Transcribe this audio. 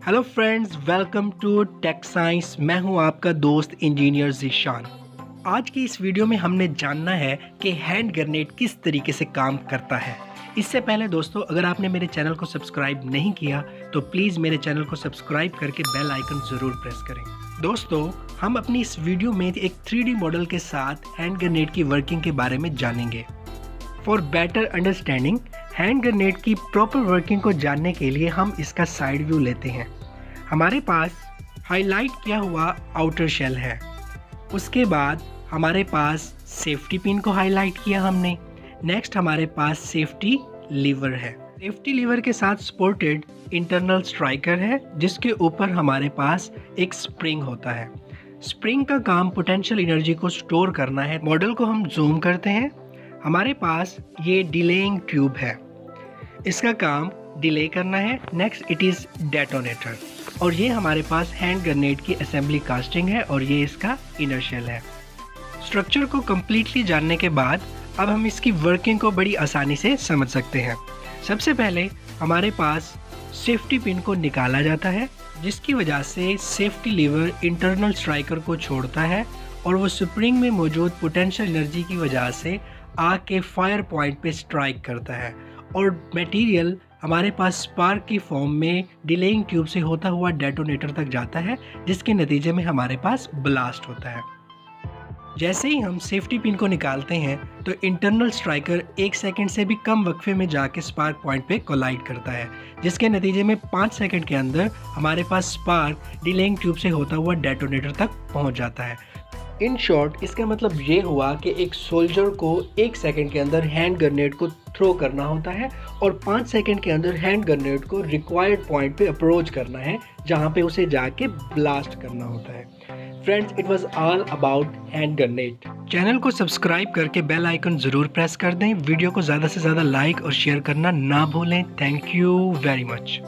Hello friends, welcome to tech science. मैं हूं आपका दोस्त इंजीनियर ज़ीशान। आज की इस वीडियो में हमने जानना है कि हैंड ग्रेनेड किस तरीके से काम करता है। इससे पहले दोस्तों, अगर आपने मेरे चैनल को सब्सक्राइब नहीं किया तो प्लीज़ मेरे चैनल को सब्सक्राइब करके बेल आइकन ज़रूर प्रेस करें। दोस्तों, हम अपनी इस वीडियो में एक 3D मॉडल के साथ हैंड ग्रेनेड की वर्किंग के बारे में जानेंगे। For better understanding hand grenade की प्रॉपर वर्किंग को जानने के लिए हम इसका साइड व्यू लेते हैं। हमारे पास हाईलाइट किया हुआ आउटर शेल है, उसके बाद हमारे पास सेफ्टी पिन को हाईलाइट किया हमने। नेक्स्ट हमारे पास सेफ्टी लीवर है। सेफ्टी लीवर के साथ सपोर्टेड इंटरनल स्ट्राइकर है, जिसके ऊपर हमारे पास एक स्प्रिंग होता है। स्प्रिंग का काम पोटेंशियल एनर्जी को स्टोर करना है। मॉडल को हम जूम करते हैं। हमारे पास ये डिलेइंग ट्यूब है, इसका काम डिले करना है। नेक्स्ट इट इज़ डेटोनेटर, और ये हमारे पास हैंड ग्रेनेड की असेंबली कास्टिंग है, और ये इसका इनर शेल है। स्ट्रक्चर को कम्प्लीटली जानने के बाद अब हम इसकी वर्किंग को बड़ी आसानी से समझ सकते हैं। सबसे पहले हमारे पास सेफ्टी पिन को निकाला जाता है, जिसकी वजह से सेफ्टी लीवर इंटरनल स्ट्राइकर को छोड़ता है और वो स्प्रिंग में मौजूद पोटेंशियल एनर्जी की वजह से आग के फायर पॉइंट पे स्ट्राइक करता है, और मटेरियल हमारे पास स्पार्क की फॉर्म में डिलेइंग ट्यूब से होता हुआ डेटोनेटर तक जाता है, जिसके नतीजे में हमारे पास ब्लास्ट होता है। जैसे ही हम सेफ्टी पिन को निकालते हैं तो इंटरनल स्ट्राइकर 1 सेकंड से भी कम वक्फे में जाके स्पार्क पॉइंट पे कोलाइड करता है, जिसके नतीजे में 5 सेकंड के अंदर हमारे पास स्पार्क डिलेइंग ट्यूब से होता हुआ डेटोनेटर तक पहुंच जाता है। इन शॉर्ट इसका मतलब ये हुआ कि एक सोल्जर को 1 सेकंड के अंदर हैंड ग्रेनेड को थ्रो करना होता है, और 5 सेकंड के अंदर हैंड ग्रेनेड को रिक्वायर्ड पॉइंट पे अप्रोच करना है, जहां पे उसे जाके ब्लास्ट करना होता है। Friends, it was all about hand grenade. Channel को सब्सक्राइब करके बेल आइकन ज़रूर प्रेस कर दें। वीडियो को ज़्यादा से ज़्यादा लाइक और शेयर करना ना भूलें। Thank you very much.